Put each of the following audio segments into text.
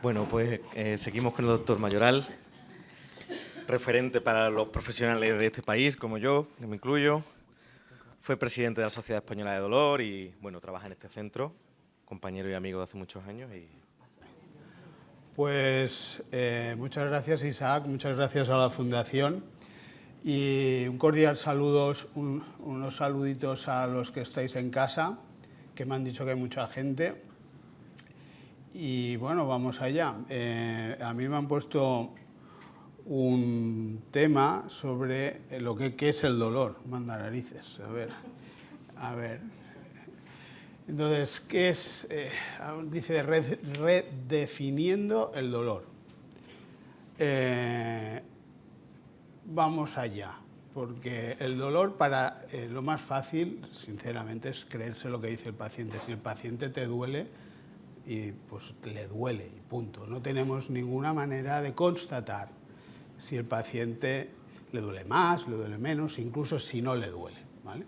Bueno, pues seguimos con el doctor Mayoral, referente para los profesionales de este país, como yo me incluyo. Fue presidente de la Sociedad Española de Dolor y, bueno, trabaja en este centro, compañero y amigo de hace muchos años. Pues muchas gracias, Isaac, muchas gracias a la Fundación y un cordial saludo, unos saluditos a los que estáis en casa, que me han dicho que hay mucha gente. Y bueno, vamos allá. A mí me han puesto un tema sobre qué es el dolor, manda narices. A ver. Entonces, ¿qué es? Dice redefiniendo el dolor. Vamos allá, porque el dolor, lo más fácil, sinceramente, es creerse lo que dice el paciente. Si el paciente te duele, y pues le duele, y punto. No tenemos ninguna manera de constatar si el paciente le duele más, le duele menos, incluso si no le duele, ¿vale?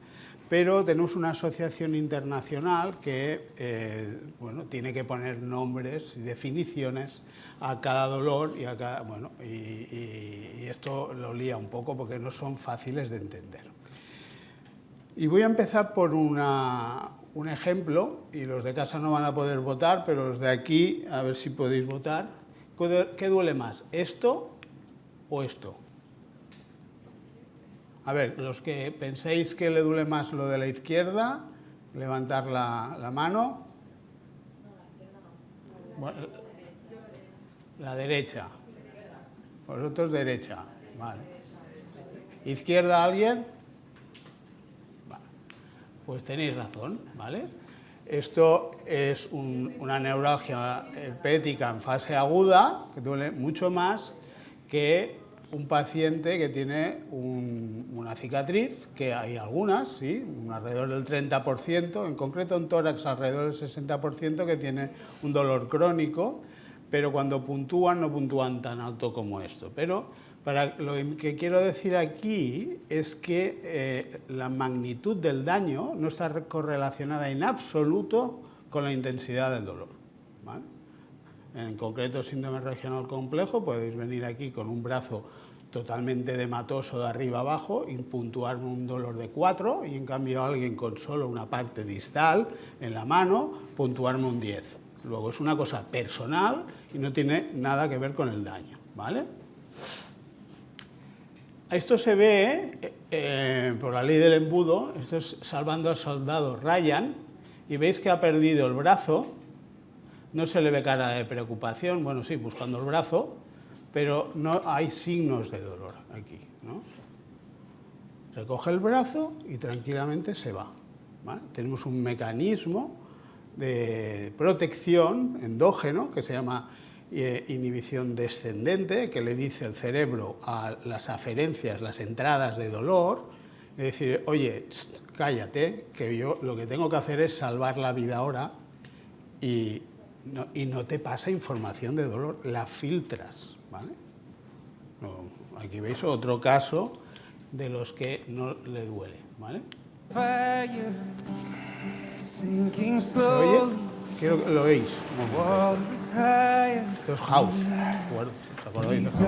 Pero tenemos una asociación internacional que bueno, tiene que poner nombres y definiciones a cada dolor y a cada, bueno, y esto lo lía un poco porque no son fáciles de entender. Y voy a empezar por un ejemplo, y los de casa no van a poder votar, pero los de aquí, a ver si podéis votar. ¿Qué duele más, esto o esto? A ver, los que penséis que le duele más lo de la izquierda, levantar la mano. Bueno, la derecha. Vosotros derecha, vale. ¿Izquierda alguien? Vale. Pues tenéis razón, ¿vale? Esto es una neuralgia herpética en fase aguda, que duele mucho más que un paciente que tiene una cicatriz, que hay algunas, sí, alrededor del 30%, en concreto en tórax alrededor del 60%, que tiene un dolor crónico, pero cuando puntúan no puntúan tan alto como esto. Pero lo que quiero decir aquí es que la magnitud del daño no está correlacionada en absoluto con la intensidad del dolor, ¿vale? En concreto, síndrome regional complejo, podéis venir aquí con un brazo totalmente edematoso de arriba abajo y puntuar un dolor de 4, y en cambio alguien con solo una parte distal en la mano, puntuarme un 10. Luego es una cosa personal y no tiene nada que ver con el daño, ¿vale? Esto se ve por la ley del embudo. Esto es salvando al soldado Ryan, y veis que ha perdido el brazo. No se le ve cara de preocupación, bueno, sí, buscando el brazo, pero no hay signos de dolor aquí, ¿no? Recoge el brazo y tranquilamente se va, ¿vale? Tenemos un mecanismo de protección endógeno que se llama inhibición descendente, que le dice el cerebro a las aferencias, las entradas de dolor, es decir, oye, cállate, que yo lo que tengo que hacer es salvar la vida ahora, y no te pasa información de dolor, la filtras, ¿vale? Aquí veis otro caso de los que no le duele, ¿vale? ¿Se oye? Quiero que lo veáis. Esto es House. Bueno, ¿os acordáis de House?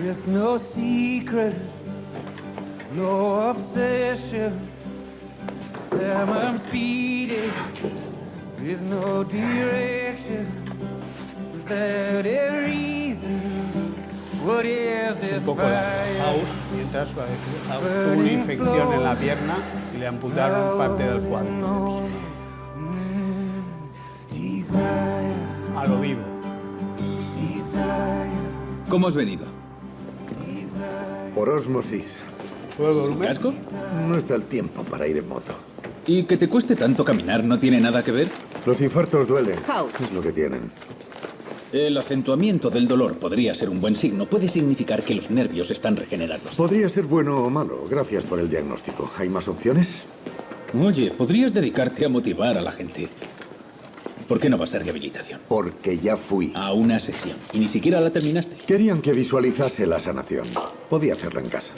With no secrets, no obsession, still I'm speeding with no direction, without a reason. What is this Un poco de House, mientras House tuvo una infección en la pierna y le amputaron parte del cuádriceps. A lo vivo. ¿Cómo has venido? Por ósmosis. ¿Sube el volumen? ¿Casco? No está el tiempo para ir en moto. ¿Y que te cueste tanto caminar no tiene nada que ver? Los infartos duelen. House. Es lo que tienen. El acentuamiento del dolor podría ser un buen signo. Puede significar que los nervios están regenerados. Podría ser bueno o malo. Gracias por el diagnóstico. ¿Hay más opciones? Oye, podrías dedicarte a motivar a la gente. ¿Por qué no vas a rehabilitación? Porque ya fui. A una sesión. Y ni siquiera la terminaste. Querían que visualizase la sanación. Podía hacerlo en casa.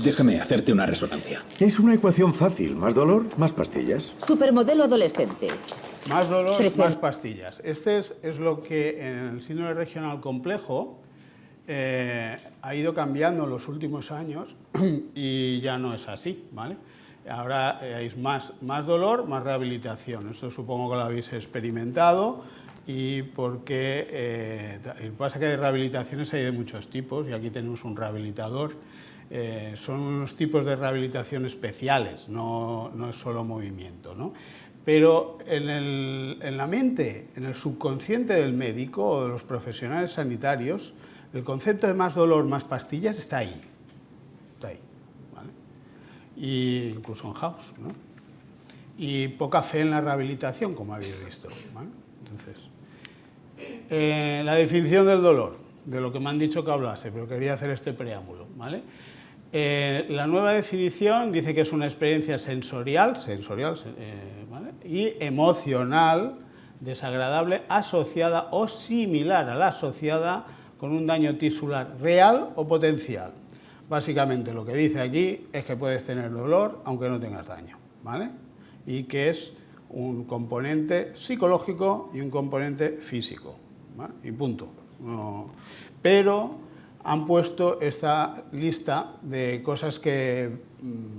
Déjame hacerte una resonancia. Es una ecuación fácil. Más dolor, más pastillas. Supermodelo adolescente. Más dolor, Presente. más pastillas. Este es lo que en el síndrome regional complejo ha ido cambiando en los últimos años y ya no es así, ¿vale? Ahora hay más dolor, más rehabilitación. Esto supongo que lo habéis experimentado y porque pasa que de rehabilitaciones hay de muchos tipos y aquí tenemos un rehabilitador. Son unos tipos de rehabilitación especiales, no es solo movimiento, ¿no? Pero en la mente, en el subconsciente del médico o de los profesionales sanitarios, el concepto de más dolor, más pastillas está ahí. Está ahí, ¿vale? Y incluso en House, ¿no? Y poca fe en la rehabilitación, como habéis visto, ¿vale? Entonces, la definición del dolor, de lo que me han dicho que hablase, pero quería hacer este preámbulo, ¿vale? La nueva definición dice que es una experiencia sensorial, ¿vale? Y emocional, desagradable, asociada o similar a la asociada con un daño tisular real o potencial. Básicamente lo que dice aquí es que puedes tener dolor aunque no tengas daño, ¿vale? Y que es un componente psicológico y un componente físico, ¿vale? Y punto. No, pero han puesto esta lista de cosas que,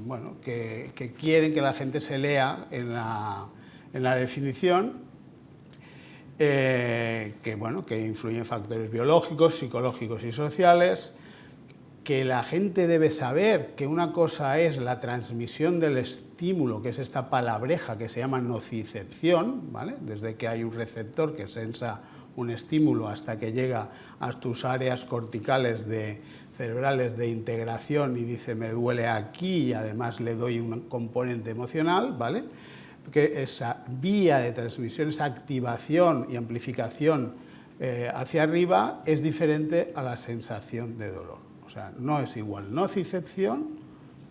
bueno, que quieren que la gente se lea en la definición, que influyen factores biológicos, psicológicos y sociales, que la gente debe saber que una cosa es la transmisión del estímulo, que es esta palabreja que se llama nocicepción, ¿vale? Desde que hay un receptor que sensa un estímulo hasta que llega a tus áreas corticales cerebrales de integración y dice me duele aquí y además le doy un componente emocional, ¿vale? Que esa vía de transmisión, esa activación y amplificación hacia arriba es diferente a la sensación de dolor. O sea, no es igual nocicepción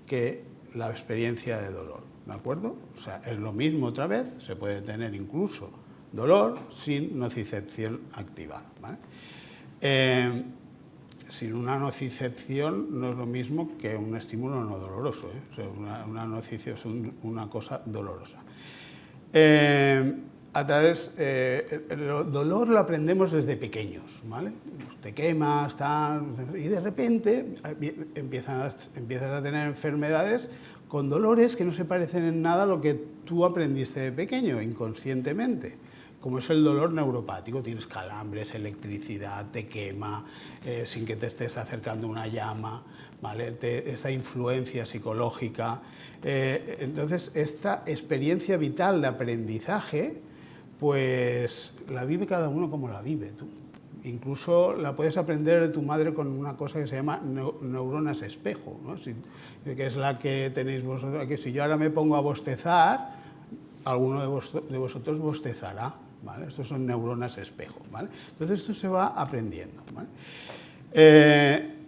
que la experiencia de dolor, ¿de acuerdo? O sea, es lo mismo otra vez, se puede tener incluso dolor sin nocicepción activada, ¿vale? Sin una nocicepción no es lo mismo que un estímulo no doloroso, ¿eh? O sea, una nocicepción es una cosa dolorosa. El dolor lo aprendemos desde pequeños, ¿vale? Te quemas, tal, y de repente empiezas a tener enfermedades con dolores que no se parecen en nada a lo que tú aprendiste de pequeño, inconscientemente, como es el dolor neuropático. Tienes calambres, electricidad, te quema, sin que te estés acercando una llama, ¿vale? Esta influencia psicológica. Entonces, esta experiencia vital de aprendizaje, pues la vive cada uno como la vive tú. Incluso la puedes aprender de tu madre con una cosa que se llama neuronas espejo, ¿no? Que es la que tenéis vosotros, que si yo ahora me pongo a bostezar, alguno de vosotros bostezará, ¿vale? Estos son neuronas espejo, ¿vale? Entonces esto se va aprendiendo, ¿vale?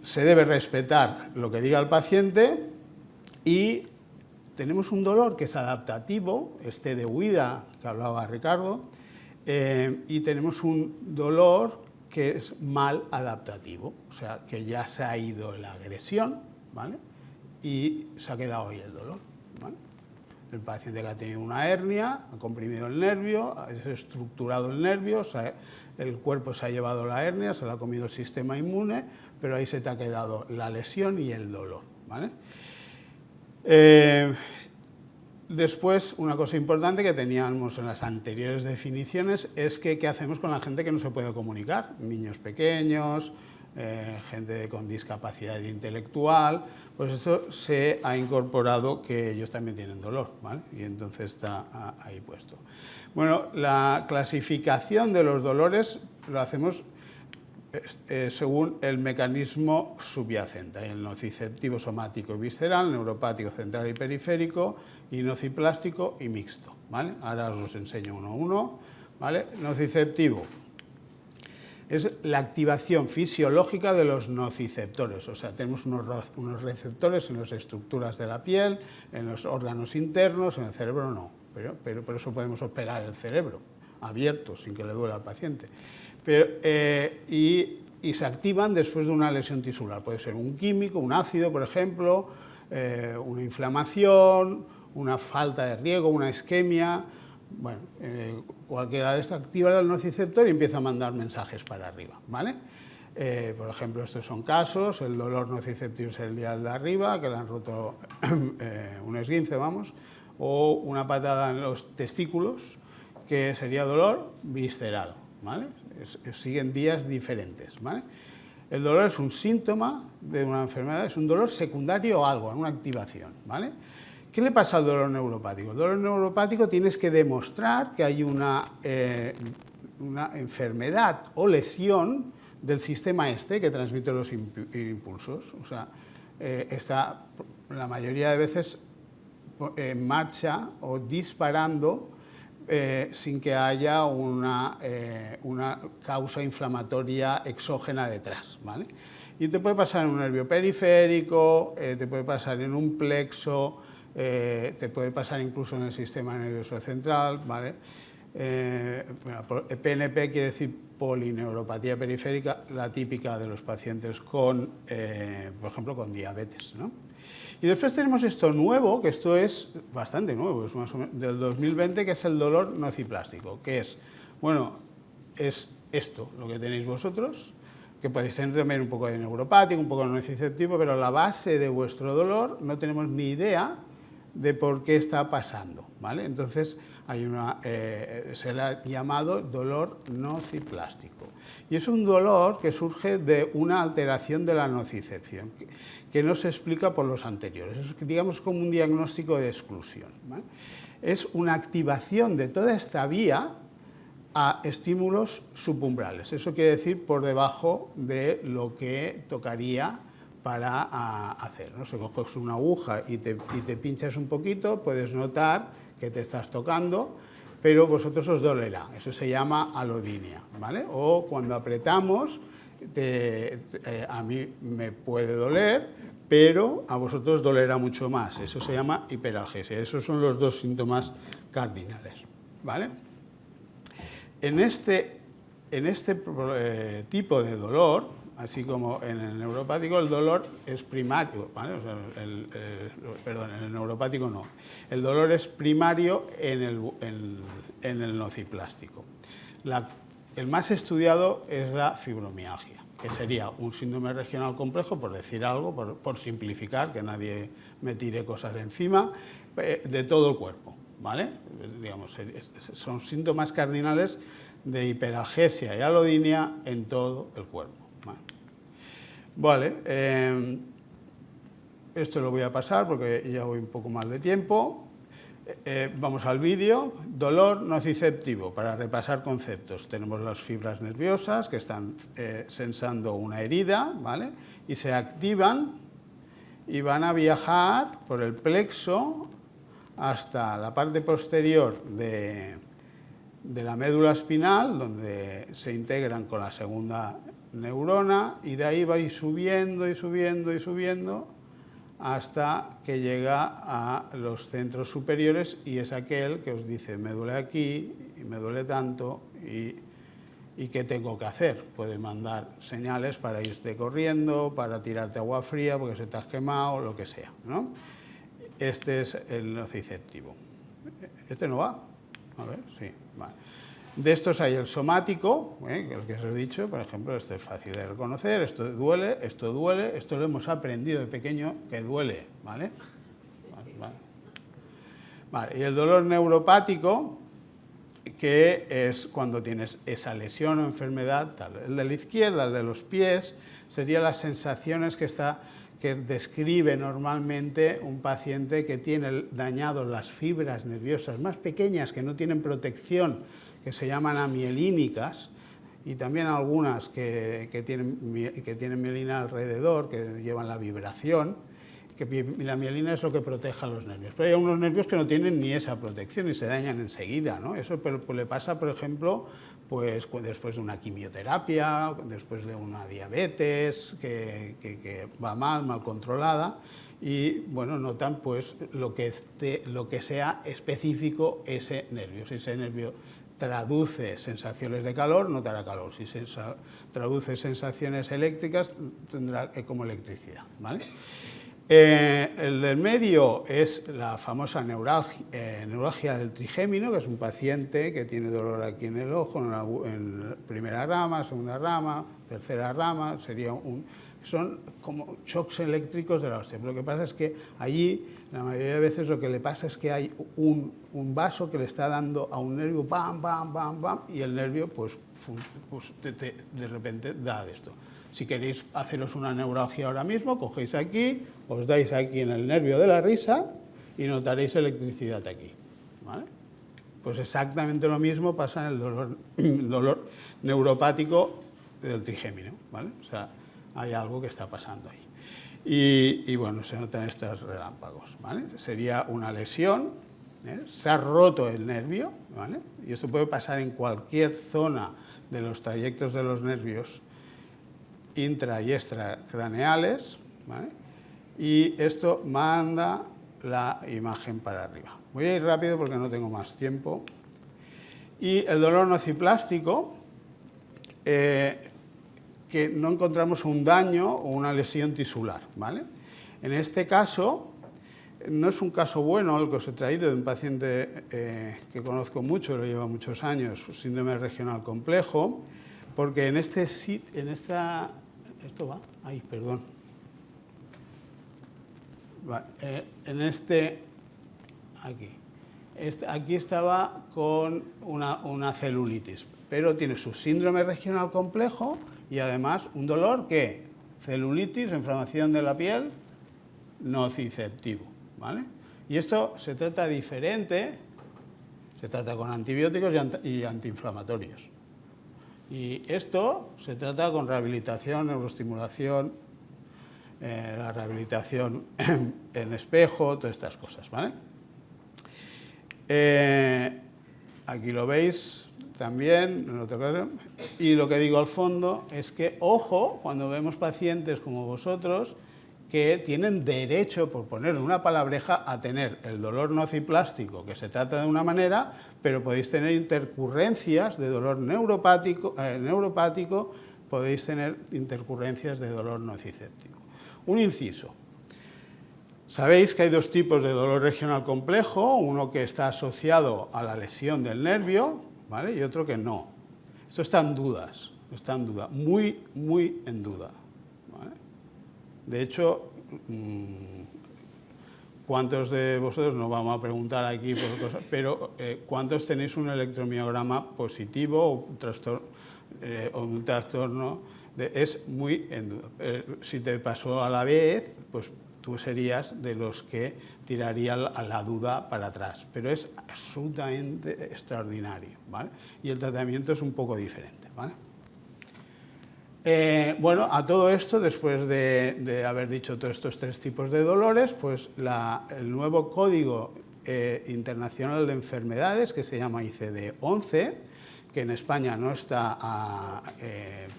Se debe respetar lo que diga el paciente y tenemos un dolor que es adaptativo, este de huida que hablaba Ricardo, y tenemos un dolor que es mal adaptativo, o sea, que ya se ha ido la agresión, ¿vale? Y se ha quedado ahí el dolor, ¿vale? El paciente que ha tenido una hernia, ha comprimido el nervio, ha desestructurado el nervio, el cuerpo se ha llevado la hernia, se la ha comido el sistema inmune, pero ahí se te ha quedado la lesión y el dolor, ¿vale? Después, una cosa importante que teníamos en las anteriores definiciones es que qué hacemos con la gente que no se puede comunicar, niños pequeños, gente con discapacidad intelectual, pues esto se ha incorporado que ellos también tienen dolor, ¿vale? Y entonces está ahí puesto. Bueno, la clasificación de los dolores lo hacemos según el mecanismo subyacente, el nociceptivo somático y visceral, neuropático central y periférico, y nociplástico y mixto, ¿vale? Ahora os los enseño uno a uno, ¿vale? Nociceptivo es la activación fisiológica de los nociceptores, o sea, tenemos unos receptores en las estructuras de la piel, en los órganos internos, en el cerebro no, pero por eso podemos operar el cerebro, abiertos, sin que le duela al paciente. Pero, y se activan después de una lesión tisular. Puede ser un químico, un ácido, por ejemplo, una inflamación, una falta de riego, una isquemia. Bueno, cualquiera de estas activa el nociceptor y empieza a mandar mensajes para arriba, ¿vale? Por ejemplo, estos son casos, el dolor nociceptivo serial de arriba, que le han roto un esguince, vamos, o una patada en los testículos, que sería dolor visceral, ¿vale? Siguen vías diferentes, ¿vale? El dolor es un síntoma de una enfermedad, es un dolor secundario a algo, a una activación, ¿vale? ¿Qué le pasa al dolor neuropático? El dolor neuropático tienes que demostrar que hay una enfermedad o lesión del sistema que transmite los impulsos. O sea, está la mayoría de veces en marcha o disparando sin que haya una causa inflamatoria exógena detrás, ¿vale? Y te puede pasar en un nervio periférico, te puede pasar en un plexo, te puede pasar incluso en el sistema nervioso central, ¿vale? PNP quiere decir polineuropatía periférica, la típica de los pacientes con, por ejemplo, con diabetes, ¿no? Y después tenemos esto nuevo, que esto es bastante nuevo, es más o menos del 2020, que es el dolor nociplástico, que es, bueno, es esto, lo que tenéis vosotros, que podéis tener también un poco de neuropático, un poco de nociceptivo, pero la base de vuestro dolor no tenemos ni idea de por qué está pasando, ¿vale? Entonces, hay se le ha llamado dolor nociplástico. Y es un dolor que surge de una alteración de la nocicepción, que no se explica por los anteriores. Es, digamos, como un diagnóstico de exclusión, ¿vale? Es una activación de toda esta vía a estímulos subumbrales. Eso quiere decir por debajo de lo que tocaría para hacer, ¿no? Si coges una aguja y te pinchas un poquito, puedes notar que te estás tocando, pero vosotros os dolerá. Eso se llama alodinia, ¿vale? O cuando apretamos, a mí me puede doler, pero a vosotros dolerá mucho más. Eso se llama hiperalgesia. Esos son los dos síntomas cardinales, ¿vale? En este tipo de dolor, así como en el neuropático, el dolor es primario, ¿vale? O sea, perdón, en el neuropático no. El dolor es primario en el nociplástico. El más estudiado es la fibromialgia, que sería un síndrome regional complejo, por decir algo, por simplificar, que nadie me tire cosas encima, de todo el cuerpo, ¿vale? Digamos, son síntomas cardinales de hiperalgesia y alodinia en todo el cuerpo. Vale, esto lo voy a pasar porque ya voy un poco más de tiempo. Vamos al vídeo. Dolor nociceptivo, para repasar conceptos. Tenemos las fibras nerviosas que están sensando una herida, ¿vale? Y se activan y van a viajar por el plexo hasta la parte posterior de la médula espinal, donde se integran con la segunda neurona, y de ahí va a ir subiendo y subiendo y subiendo hasta que llega a los centros superiores, y es aquel que os dice: me duele aquí y me duele tanto, y ¿qué tengo que hacer? Puedes mandar señales para irte corriendo, para tirarte agua fría porque se te has quemado, lo que sea, ¿no? Este es el nociceptivo. ¿Este no va? A ver, sí, vale. De estos hay el somático, el que os he dicho, por ejemplo, esto es fácil de reconocer, esto duele, esto lo hemos aprendido de pequeño que duele, ¿vale? Vale, y el dolor neuropático, que es cuando tienes esa lesión o enfermedad, tal. El de la izquierda, el de los pies, serían las sensaciones que describe normalmente un paciente que tiene dañados las fibras nerviosas más pequeñas, que no tienen protección, que se llaman amielínicas, y también algunas que tienen mielina alrededor, que llevan la vibración, que la mielina es lo que protege a los nervios. Pero hay unos nervios que no tienen ni esa protección y se dañan enseguida, ¿no? Eso le pasa, por ejemplo, pues después de una quimioterapia, después de una diabetes que va mal controlada, y bueno, notan pues lo que sea específico ese nervio. Si ese nervio traduce sensaciones de calor, notará calor. Si se traduce sensaciones eléctricas, tendrá como electricidad, ¿vale? El del medio es la famosa neuralgia del trigémino, que es un paciente que tiene dolor aquí en el ojo, en la primera rama, segunda rama, tercera rama, son como shocks eléctricos de la hostia. Lo que pasa es que allí, la mayoría de veces, lo que le pasa es que hay un vaso que le está dando a un nervio, ¡pam, pam, pam, pam!, y el nervio, pues de repente da de esto. Si queréis haceros una neuralgia ahora mismo, cogéis aquí, os dais aquí en el nervio de la risa y notaréis electricidad aquí, ¿vale? Pues exactamente lo mismo pasa en el dolor neuropático del trigémino, ¿vale? O sea, hay algo que está pasando ahí. Y bueno, se notan estos relámpagos, ¿vale? Sería una lesión, ¿eh? Se ha roto el nervio, ¿vale? Y esto puede pasar en cualquier zona de los trayectos de los nervios intra y extracraneales, ¿vale? Y esto manda la imagen para arriba. Voy a ir rápido porque no tengo más tiempo. Y el dolor nociplástico, que no encontramos un daño o una lesión tisular, ¿vale? En este caso, no es un caso bueno el que os he traído de un paciente que conozco mucho, lo lleva muchos años, síndrome regional complejo, porque en esta... Esto va, ay, perdón. Aquí estaba con una celulitis, pero tiene su síndrome regional complejo y además un dolor que celulitis, inflamación de la piel, nociceptivo, ¿vale? Y esto se trata diferente, se trata con antibióticos y antiinflamatorios. Y esto se trata con rehabilitación, neuroestimulación, la rehabilitación en espejo, todas estas cosas, ¿vale? Aquí lo veis también, en otro caso. Y lo que digo al fondo es que, ojo, cuando vemos pacientes como vosotros que tienen derecho, por poner una palabreja, a tener el dolor nociplástico, que se trata de una manera, pero podéis tener intercurrencias de dolor neuropático, podéis tener intercurrencias de dolor nociceptivo. Un inciso. Sabéis que hay dos tipos de dolor regional complejo, uno que está asociado a la lesión del nervio, ¿vale? Y otro que no. Esto está en dudas, muy, muy en duda, ¿vale? De hecho, ¿cuántos de vosotros, no vamos a preguntar aquí por cosas, pero cuántos tenéis un electromiograma positivo o un trastorno? Es muy en duda. Si te pasó a la vez, pues tú serías de los que tiraría a la duda para atrás, pero es absolutamente extraordinario, ¿vale? Y el tratamiento es un poco diferente, ¿vale? Bueno, a todo esto, después de haber dicho todos estos tres tipos de dolores, pues el nuevo Código Internacional de Enfermedades, que se llama ICD-11, que en España no está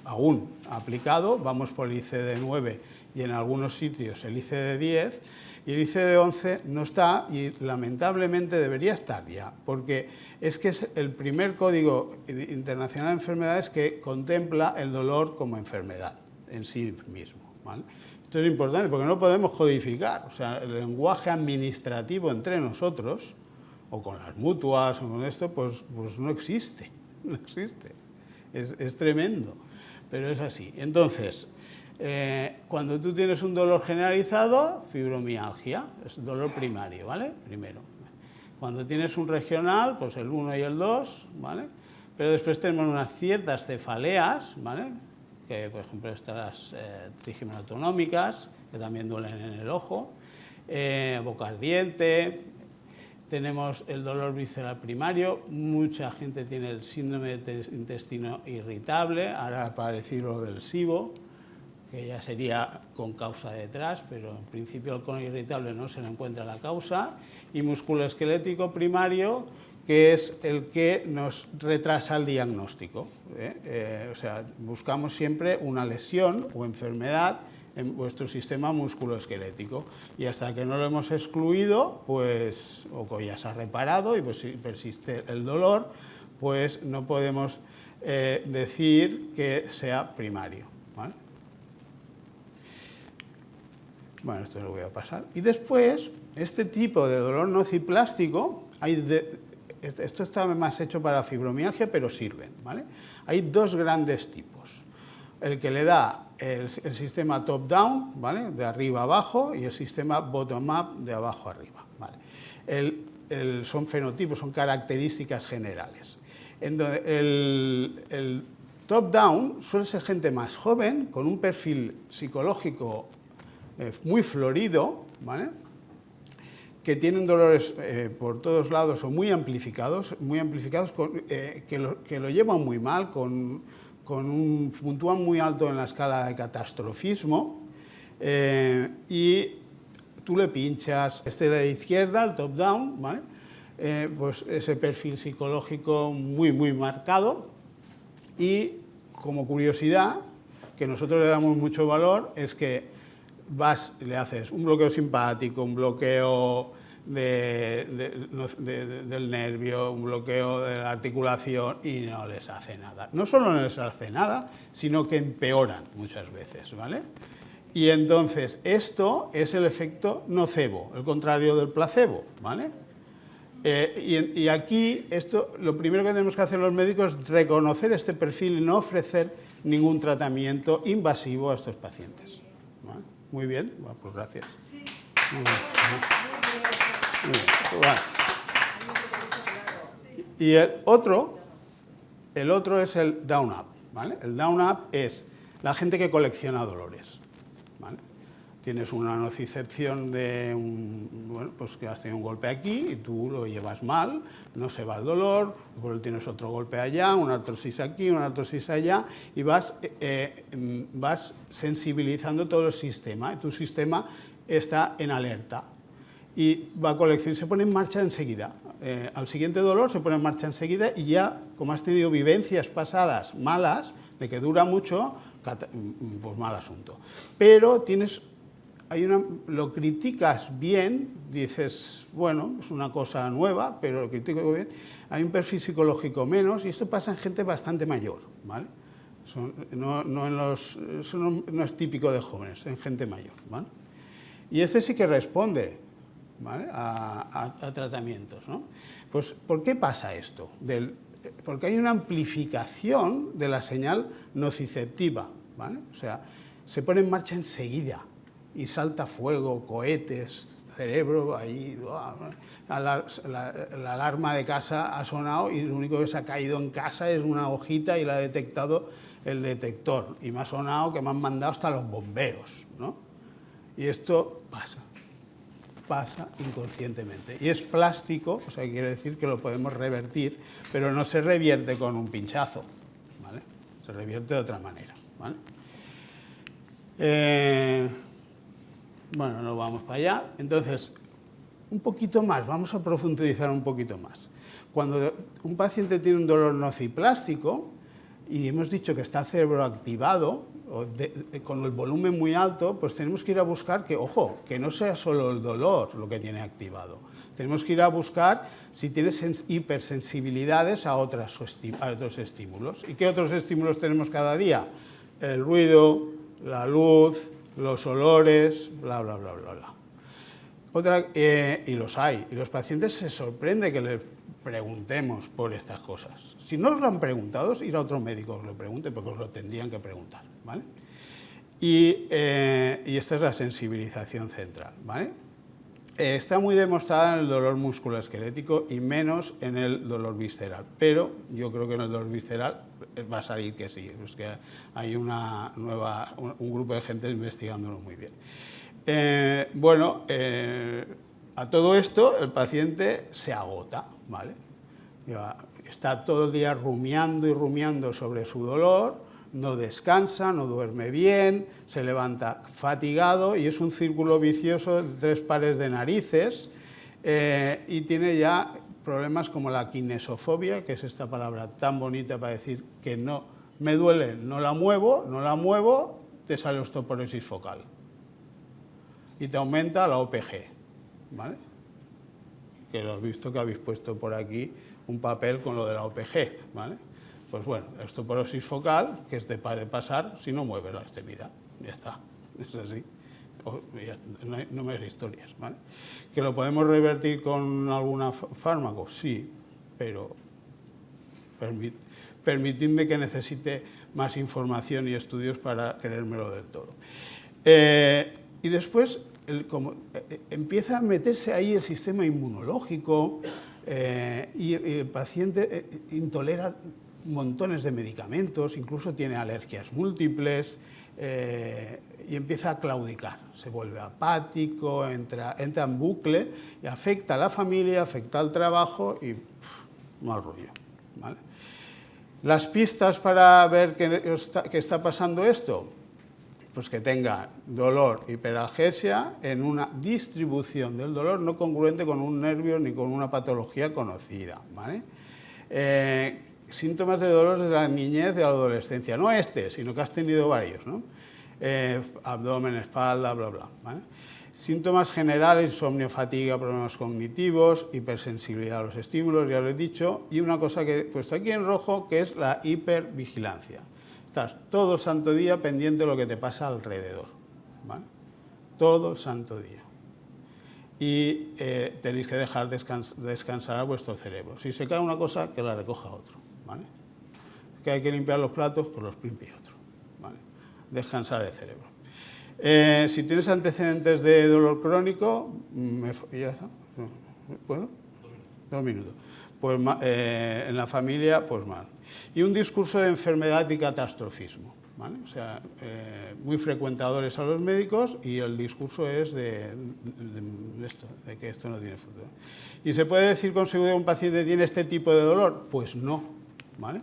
aún aplicado, vamos por el ICD-9 y en algunos sitios el ICD-10, y el ICD-11 no está y lamentablemente debería estar ya, porque es que es el primer Código Internacional de Enfermedades que contempla el dolor como enfermedad en sí mismo, ¿vale? Esto es importante porque no podemos codificar, o sea, el lenguaje administrativo entre nosotros, o con las mutuas, o con esto, pues no existe, no existe. Es tremendo, pero es así. Entonces, cuando tú tienes un dolor generalizado, fibromialgia, es dolor primario, ¿vale? Primero. Cuando tienes un regional, pues el 1 y el 2, ¿vale? Pero después tenemos unas ciertas cefaleas, ¿vale? Que, por ejemplo, estas trigeminoautonómicas, que también duelen en el ojo, boca ardiente, tenemos el dolor visceral primario, mucha gente tiene el síndrome de intestino irritable, ahora para decir lo del SIBO, que ya sería con causa detrás, pero en principio el colon irritable no se le encuentra la causa, y musculoesquelético primario, que es el que nos retrasa el diagnóstico. O sea, buscamos siempre una lesión o enfermedad en vuestro sistema musculoesquelético, y hasta que no lo hemos excluido, pues, o ya se ha reparado y pues si persiste el dolor, pues no podemos decir que sea primario, ¿vale? Bueno, esto lo voy a pasar. Y después, este tipo de dolor nociplástico, esto está más hecho para fibromialgia, pero sirven, ¿vale? Hay dos grandes tipos. El que le da el sistema top-down, ¿vale? De arriba a abajo, y el sistema bottom-up, de abajo a arriba, ¿vale? Son fenotipos, son características generales. Entonces, el top-down suele ser gente más joven, con un perfil psicológico muy florido, ¿vale? Que tienen dolores por todos lados o muy amplificados que lo llevan muy mal, puntúan muy alto en la escala de catastrofismo, y tú le pinchas de la izquierda, el top-down, ¿vale? Pues ese perfil psicológico muy, muy marcado, y como curiosidad, que nosotros le damos mucho valor, es que le haces un bloqueo simpático, un bloqueo del nervio, un bloqueo de la articulación, y no les hace nada. No solo no les hace nada, sino que empeoran muchas veces, ¿vale? Y entonces esto es el efecto nocebo, el contrario del placebo, ¿vale? Y aquí lo primero que tenemos que hacer los médicos es reconocer este perfil y no ofrecer ningún tratamiento invasivo a estos pacientes, ¿vale? Muy bien, bueno, pues gracias. Muy bien. Muy bien. Bueno. Y el otro es el down-up, ¿vale? El down-up es la gente que colecciona dolores, ¿vale? Tienes una nocicepción bueno, pues que has tenido un golpe aquí y tú lo llevas mal, no se va el dolor, luego tienes otro golpe allá, una artrosis aquí, una artrosis allá, y vas sensibilizando todo el sistema, y tu sistema está en alerta y se pone en marcha enseguida. Al siguiente dolor se pone en marcha enseguida, y ya, como has tenido vivencias pasadas malas, de que dura mucho, pues mal asunto. Pero lo criticas bien, dices, bueno, es una cosa nueva, pero lo critico bien, hay un perfil psicológico menos, y esto pasa en gente bastante mayor, ¿vale? No es típico de jóvenes, en gente mayor, ¿vale? Y este sí que responde, ¿vale? a tratamientos, ¿no? Pues, ¿por qué pasa esto? Porque hay una amplificación de la señal nociceptiva, ¿vale? O sea, se pone en marcha enseguida, y salta fuego, cohetes, cerebro, ahí, la alarma de casa ha sonado y lo único que se ha caído en casa es una hojita y la ha detectado el detector, y me ha sonado que me han mandado hasta los bomberos, ¿no? Y esto pasa inconscientemente, y es plástico, o sea, quiere decir que lo podemos revertir, pero no se revierte con un pinchazo, ¿vale? Se revierte de otra manera, ¿vale? Bueno, no vamos para allá. Entonces, un poquito más, vamos a profundizar un poquito más. Cuando un paciente tiene un dolor nociplástico y hemos dicho que está cerebro activado, con el volumen muy alto, pues tenemos que ir a buscar que, ojo, que no sea solo el dolor lo que tiene activado. Tenemos que ir a buscar si tiene hipersensibilidades a otros estímulos. ¿Y qué otros estímulos tenemos cada día? El ruido, la luz, los olores, bla, bla, bla, bla, bla. Y los hay. Y los pacientes se sorprende que les preguntemos por estas cosas. Si no os lo han preguntado, ir a otro médico os lo pregunte, porque os lo tendrían que preguntar, ¿vale? Y esta es la sensibilización central, ¿vale? Está muy demostrada en el dolor musculoesquelético y menos en el dolor visceral, pero yo creo que en el dolor visceral va a salir que sí, es que hay un grupo de gente investigándolo muy bien. A todo esto el paciente se agota, ¿vale? Está todo el día rumiando y rumiando sobre su dolor, no descansa, no duerme bien, se levanta fatigado, y es un círculo vicioso de 3 pares de narices, y tiene ya problemas como la kinesofobia, que es esta palabra tan bonita para decir que no me duele, no la muevo, te sale osteoporosis focal y te aumenta la OPG, ¿vale? Que lo he visto que habéis puesto por aquí un papel con lo de la OPG, ¿vale? Pues bueno, osteoporosis focal, que te puede pasar si no mueves la extremidad, ya está, es así. No me des historias, ¿vale? ¿Que lo podemos revertir con algún fármaco? Sí, pero permitidme que necesite más información y estudios para creérmelo del todo. Y después, empieza a meterse ahí el sistema inmunológico y el paciente intolera montones de medicamentos, incluso tiene alergias múltiples, y empieza a claudicar, se vuelve apático, entra en bucle y afecta a la familia, afecta al trabajo y mal rollo, ¿vale? Las pistas para ver que está pasando esto, pues que tenga dolor, hiperalgesia en una distribución del dolor no congruente con un nervio ni con una patología conocida, ¿vale? Síntomas de dolor desde la niñez y la adolescencia, no sino que has tenido varios, ¿no? Abdomen, espalda, bla, bla, ¿vale? Síntomas generales, insomnio, fatiga, problemas cognitivos, hipersensibilidad a los estímulos, ya lo he dicho, y una cosa que he puesto aquí en rojo, que es la hipervigilancia. Estás todo el santo día pendiente de lo que te pasa alrededor, ¿vale? Todo el santo día. Y tenéis que dejar descansar a vuestro cerebro. Si se cae una cosa, que la recoja otro, ¿vale? Que hay que limpiar los platos, pues los limpie otro, ¿vale? Descansar el cerebro. Si tienes antecedentes de dolor crónico, ¿ya está? ¿Puedo? 2 minutos. Pues en la familia, pues mal. Y un discurso de enfermedad y catastrofismo, ¿vale? O sea, muy frecuentadores a los médicos y el discurso es de que esto no tiene futuro. ¿Y se puede decir con seguridad que un paciente tiene este tipo de dolor? Pues no, ¿vale?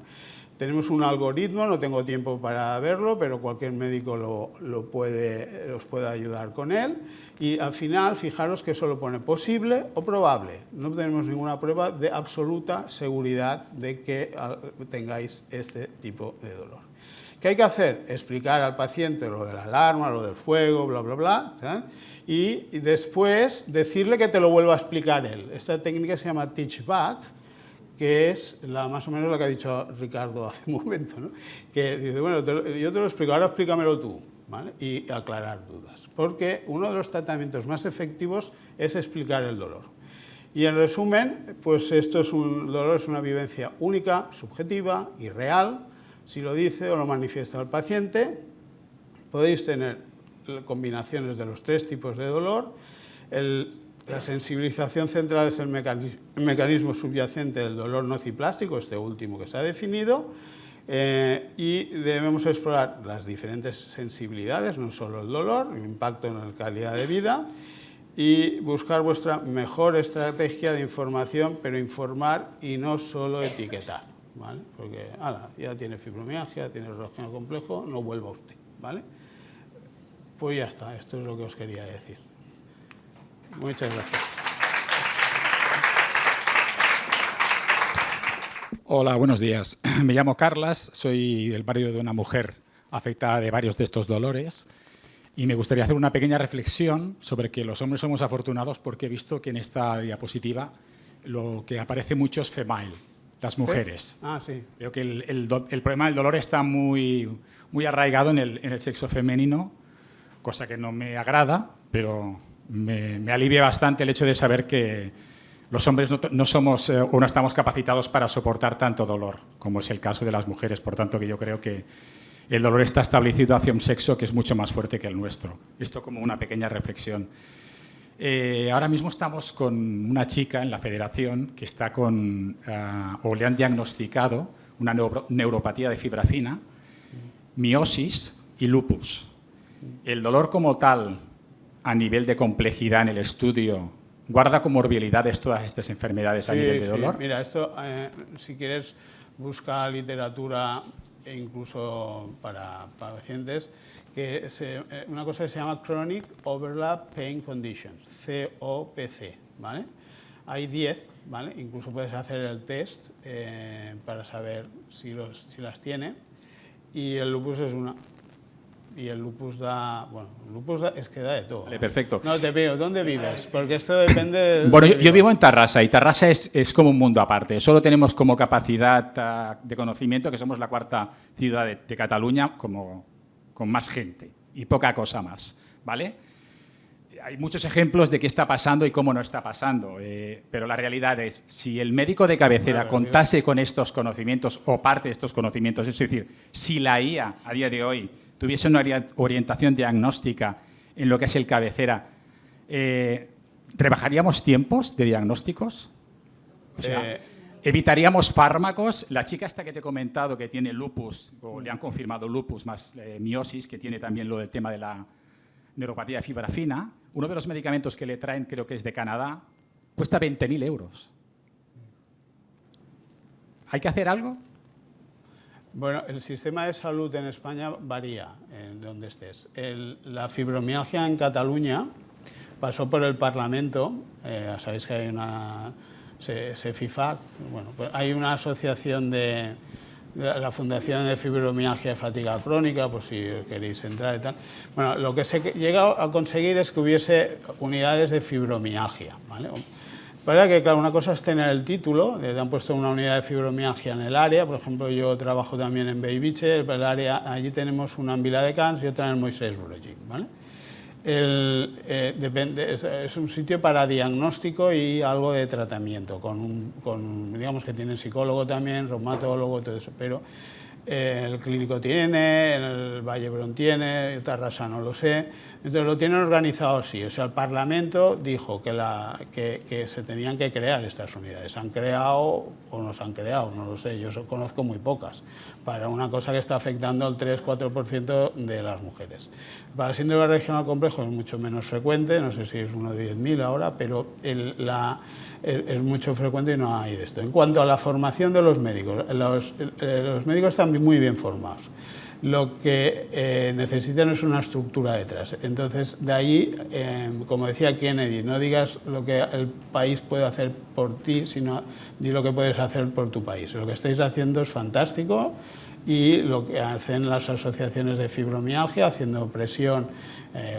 Tenemos un algoritmo, no tengo tiempo para verlo, pero cualquier médico os puede ayudar con él. Y al final, fijaros que solo pone posible o probable. No tenemos ninguna prueba de absoluta seguridad de que tengáis este tipo de dolor. ¿Qué hay que hacer? Explicar al paciente lo de la alarma, lo del fuego, bla, bla, bla, ¿sabes? Y después decirle que te lo vuelva a explicar él. Esta técnica se llama teach back, que es más o menos lo que ha dicho Ricardo hace un momento, ¿no? Que dice, bueno, yo te lo explico, ahora explícamelo tú, ¿vale? Y aclarar dudas, porque uno de los tratamientos más efectivos es explicar el dolor. Y en resumen, pues el dolor es una vivencia única, subjetiva y real. Si lo dice o lo manifiesta el paciente, podéis tener combinaciones de los 3 tipos de dolor. La sensibilización central es el mecanismo subyacente del dolor nociplástico, este último que se ha definido, y debemos explorar las diferentes sensibilidades, no solo el dolor, el impacto en la calidad de vida, y buscar vuestra mejor estrategia de información, pero informar y no solo etiquetar, ¿vale? Porque ya tiene fibromialgia, tiene reacción complejo, no vuelva usted, ¿vale? Pues ya está, esto es lo que os quería decir. Muchas gracias. Hola, buenos días. Me llamo Carlas, soy el marido de una mujer afectada de varios de estos dolores y me gustaría hacer una pequeña reflexión sobre que los hombres somos afortunados porque he visto que en esta diapositiva lo que aparece mucho es female, las mujeres. Sí. Veo que el problema del dolor está muy arraigado en el sexo femenino, cosa que no me agrada, pero me alivia bastante el hecho de saber que los hombres no somos o no estamos capacitados para soportar tanto dolor, como es el caso de las mujeres. Por tanto, que yo creo que el dolor está establecido hacia un sexo que es mucho más fuerte que el nuestro. Esto como una pequeña reflexión. Ahora mismo estamos con una chica en la federación que está o le han diagnosticado una neuropatía de fibra fina, miosis y lupus. El dolor como tal, a nivel de complejidad en el estudio, ¿guarda comorbilidades todas estas enfermedades a nivel de dolor? Mira, esto, si quieres, busca literatura e incluso para pacientes, que una cosa que se llama Chronic Overlap Pain Conditions, COPC, ¿vale? Hay 10, ¿vale? Incluso puedes hacer el test para saber si las tiene, y el lupus es una. y el lupus da... Bueno, el lupus es que da de todo. Vale, perfecto. No, te pido, ¿dónde vives? Porque esto depende... De bueno, yo vivo en Tarrasa y Tarrasa es como un mundo aparte. Solo tenemos como capacidad de conocimiento que somos la cuarta ciudad de Cataluña con más gente y poca cosa más, ¿vale? Hay muchos ejemplos de qué está pasando y cómo no está pasando, pero la realidad es, si el médico de cabecera contase con estos conocimientos o parte de estos conocimientos, es decir, si la IA a día de hoy tuviese una orientación diagnóstica en lo que es el cabecera, ¿rebajaríamos tiempos de diagnósticos? O sea, ¿evitaríamos fármacos? La chica esta que te he comentado que tiene lupus, o le han confirmado lupus más miosis, que tiene también lo del tema de la neuropatía de fibra fina, uno de los medicamentos que le traen, creo que es de Canadá, cuesta 20.000 euros. ¿Hay que hacer algo? Bueno, el sistema de salud en España varía en donde estés. La fibromialgia en Cataluña pasó por el Parlamento, sabéis que hay una SEFIFAC, bueno, pues hay una asociación de la Fundación de Fibromialgia y Fatiga Crónica, pues si queréis entrar y tal. Bueno, lo que se llega a conseguir es que hubiese unidades de fibromialgia, ¿vale? Para que, claro, una cosa es tener el título, le han puesto una unidad de fibromialgia en el área, por ejemplo, yo trabajo también en Bellvitge, el área, allí tenemos una en Viladecans y otra en el Moisés Broggi, ¿vale? Depende, es un sitio para diagnóstico y algo de tratamiento, digamos que tiene psicólogo también, reumatólogo, todo eso, pero el clínico tiene, el Vallebrón tiene, Tarrasa no lo sé, entonces lo tienen organizado así, o sea, el Parlamento dijo que se tenían que crear estas unidades, ¿se han creado o no se han creado? No lo sé, yo conozco muy pocas, para una cosa que está afectando al 3-4% de las mujeres. Para el síndrome regional complejo es mucho menos frecuente, no sé si es uno de 10.000 ahora, pero es mucho frecuente y no hay de esto. En cuanto a la formación de los médicos, los médicos están muy bien formados. Lo que necesitan es una estructura detrás. Entonces, de ahí, como decía Kennedy, no digas lo que el país puede hacer por ti, sino di lo que puedes hacer por tu país. Lo que estáis haciendo es fantástico y lo que hacen las asociaciones de fibromialgia, haciendo presión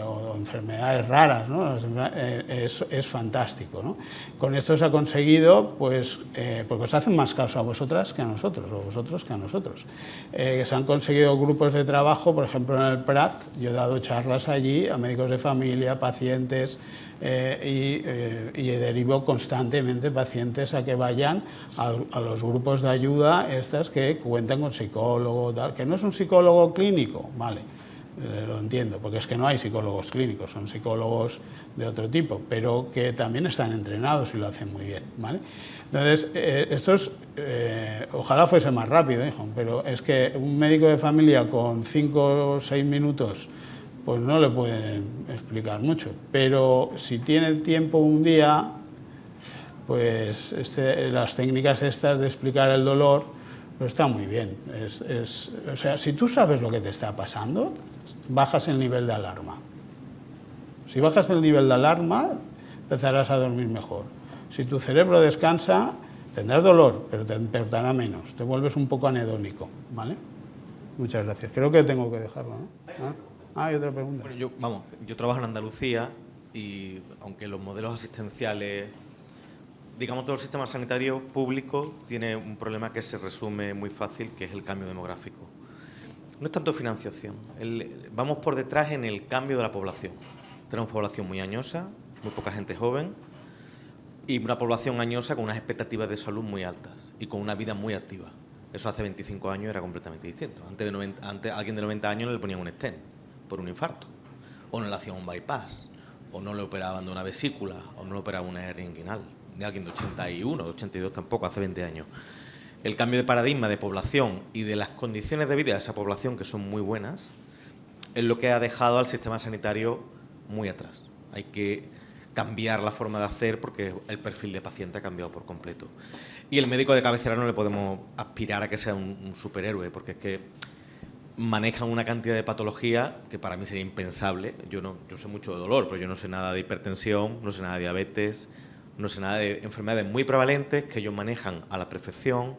o enfermedades raras, ¿no? Es fantástico, ¿no? Con esto se ha conseguido, pues, porque os hacen más caso a vosotras que a nosotros, o vosotros que a nosotros. Se han conseguido grupos de trabajo, por ejemplo en el Prat, yo he dado charlas allí a médicos de familia, pacientes, y derivo constantemente pacientes a que vayan a los grupos de ayuda estas que cuentan con psicólogo, tal, que no es un psicólogo clínico, vale. Lo entiendo, porque es que no hay psicólogos clínicos, son psicólogos de otro tipo, pero que también están entrenados y lo hacen muy bien, ¿vale? Entonces, ojalá fuese más rápido, hijo, pero es que un médico de familia con 5 o 6 minutos, pues no le pueden explicar mucho, pero si tiene tiempo un día, pues las técnicas estas de explicar el dolor, pues está muy bien. O sea, si tú sabes lo que te está pasando, bajas el nivel de alarma. Si bajas el nivel de alarma, empezarás a dormir mejor. Si tu cerebro descansa, tendrás dolor, pero te importará menos. Te vuelves un poco anedónico, ¿vale? Muchas gracias. Creo que tengo que dejarlo, ¿no? Hay otra pregunta. Bueno, yo trabajo en Andalucía y aunque los modelos asistenciales, digamos, todo el sistema sanitario público tiene un problema que se resume muy fácil, que es el cambio demográfico. No es tanto financiación, vamos por detrás en el cambio de la población. Tenemos población muy añosa, muy poca gente joven y una población añosa con unas expectativas de salud muy altas y con una vida muy activa. Eso hace 25 años era completamente distinto. Antes a alguien de 90 años le ponían un stent por un infarto, o no le hacían un bypass, o no le operaban de una vesícula, o no le operaban una hernia inguinal. Ni alguien de 81, de 82 tampoco, hace 20 años. El cambio de paradigma de población y de las condiciones de vida de esa población, que son muy buenas, es lo que ha dejado al sistema sanitario muy atrás. Hay que cambiar la forma de hacer porque el perfil de paciente ha cambiado por completo. Y el médico de cabecera no le podemos aspirar a que sea un superhéroe, porque es que manejan una cantidad de patología que para mí sería impensable. Yo sé mucho de dolor, pero yo no sé nada de hipertensión, no sé nada de diabetes, no sé nada de enfermedades muy prevalentes que ellos manejan a la perfección.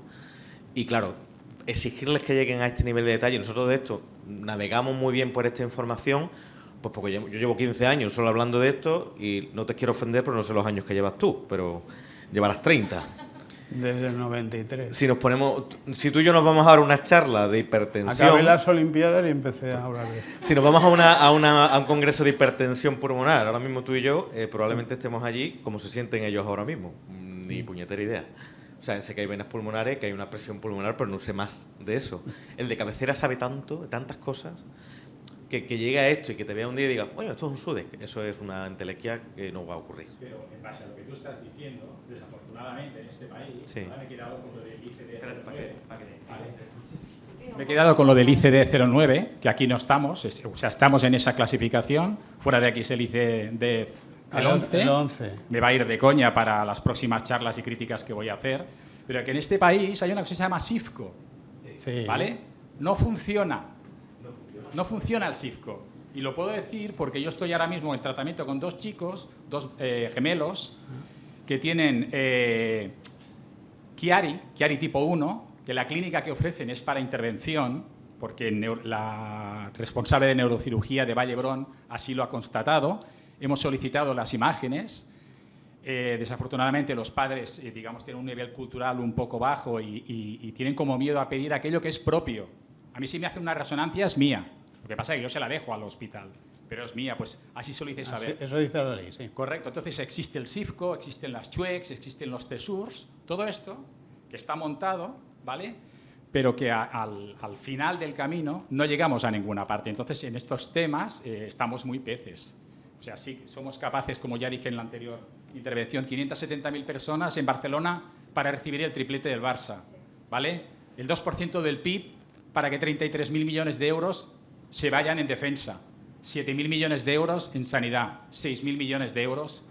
Y claro, exigirles que lleguen a este nivel de detalle. Nosotros de esto navegamos muy bien por esta información, pues porque yo llevo 15 años solo hablando de esto y no te quiero ofender, pero no sé los años que llevas tú, pero llevarás 30. Desde el 93. Si tú y yo nos vamos a dar una charla de hipertensión... Acabé las Olimpiadas y empecé a hablar de esto. Si nos vamos a un congreso de hipertensión pulmonar, ahora mismo tú y yo, probablemente estemos allí como se sienten ellos ahora mismo. Ni puñetera idea. O sea, sé que hay venas pulmonares, que hay una presión pulmonar, pero no sé más de eso. El de cabecera sabe tanto, de tantas cosas, que llegue a esto y que te vea un día y diga, bueno, esto es un SUDEC. Eso es una entelequia que no va a ocurrir. Pero en base a lo que tú estás diciendo, desafortunadamente en este país, sí. Me he quedado con lo del ICD-09. Me he quedado con lo del ICD-09, que aquí no estamos, o sea, estamos en esa clasificación, fuera de aquí es el ICD el 11. Me va a ir de coña para las próximas charlas y críticas que voy a hacer, pero que en este país hay una cosa que se llama SIFCO, sí. ¿vale? No funciona el SIFCO. Y lo puedo decir porque yo estoy ahora mismo en tratamiento con dos chicos, dos gemelos, que tienen Chiari tipo 1, que la clínica que ofrecen es para intervención, porque la responsable de neurocirugía de Vallebrón así lo ha constatado. Hemos solicitado las imágenes. Desafortunadamente los padres, digamos, tienen un nivel cultural un poco bajo y tienen como miedo a pedir aquello que es propio. A mí si me hace una resonancia es mía. Lo que pasa es que yo se la dejo al hospital, pero es mía, pues así solicé saber. Eso dice la ley, sí. Correcto, entonces existe el SIFCO, existen las CHUECs, existen los TESURS, todo esto que está montado, ¿vale? Pero que al final del camino no llegamos a ninguna parte. Entonces, en estos temas estamos muy peces. O sea, sí, somos capaces, como ya dije en la anterior intervención, 570.000 personas en Barcelona para recibir el triplete del Barça, ¿vale? El 2% del PIB para que 33.000 millones de euros se vayan en defensa, 7.000 millones de euros en sanidad, 6.000 millones de euros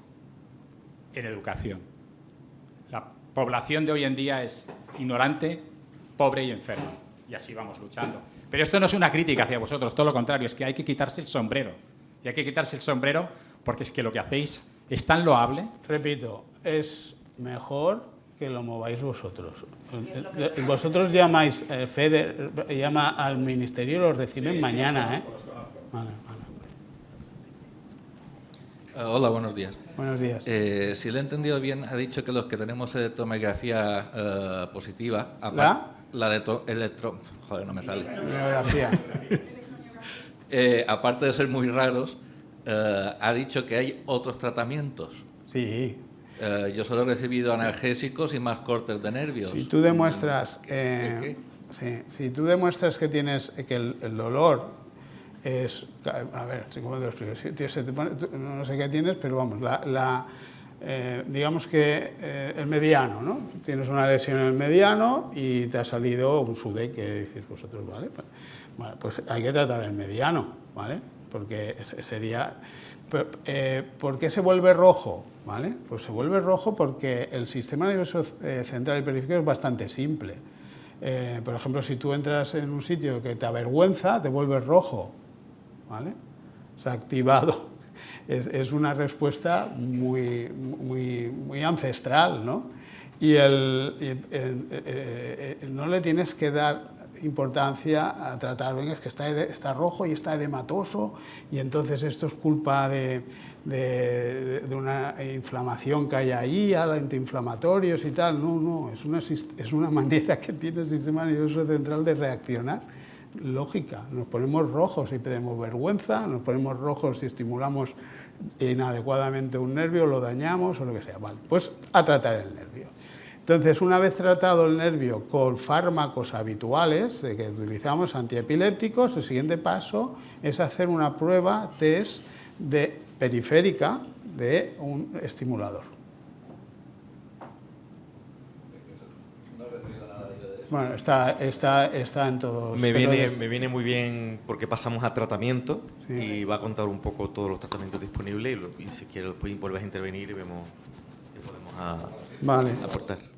en educación. La población de hoy en día es ignorante, pobre y enferma, y así vamos luchando. Pero esto no es una crítica hacia vosotros, todo lo contrario, es que hay que quitarse el sombrero. Y hay que quitarse el sombrero porque es que lo que hacéis es tan loable. Repito, es mejor que lo mováis vosotros. Vosotros llamáis, Fede llama al ministerio y lo reciben mañana, ¿eh? Vale. Hola, buenos días. Buenos días. Si lo he entendido bien, ha dicho que los que tenemos tomografía positiva, joder, no me sale. Tomografía. Aparte de ser muy raros, ha dicho que hay otros tratamientos. Sí. Yo solo he recibido analgésicos y más cortes de nervios. Si tú demuestras, si tú demuestras que tienes que el dolor es, a ver, ¿cómo te lo explico? No sé qué tienes, pero vamos, digamos que el mediano, ¿no? Tienes una lesión en el mediano y te ha salido un SUDEC que decís vosotros, ¿vale? Bueno, pues hay que tratar el mediano, ¿vale? Porque sería... ¿Por qué se vuelve rojo? ¿Vale? Pues se vuelve rojo porque el sistema nervioso central y periférico es bastante simple. Por ejemplo, si tú entras en un sitio que te avergüenza, te vuelves rojo, ¿vale? Se ha activado. Es una respuesta muy ancestral, ¿no? Y no le tienes que dar importancia a tratar, venga, es que está rojo y está edematoso y entonces esto es culpa de una inflamación que hay ahí, antiinflamatorios y tal. No, es una manera que tiene el sistema nervioso central de reaccionar lógica. Nos ponemos rojos si tenemos vergüenza, nos ponemos rojos si estimulamos inadecuadamente un nervio, lo dañamos o lo que sea. Vale, pues a tratar el nervio. Entonces, una vez tratado el nervio con fármacos habituales que utilizamos, antiepilépticos, el siguiente paso es hacer una prueba test periférica de un estimulador. Bueno, está en todos. Me viene muy bien porque pasamos a tratamiento, sí. Y va a contar un poco todos los tratamientos disponibles y si quieres después vuelves a intervenir y vemos qué podemos aportar.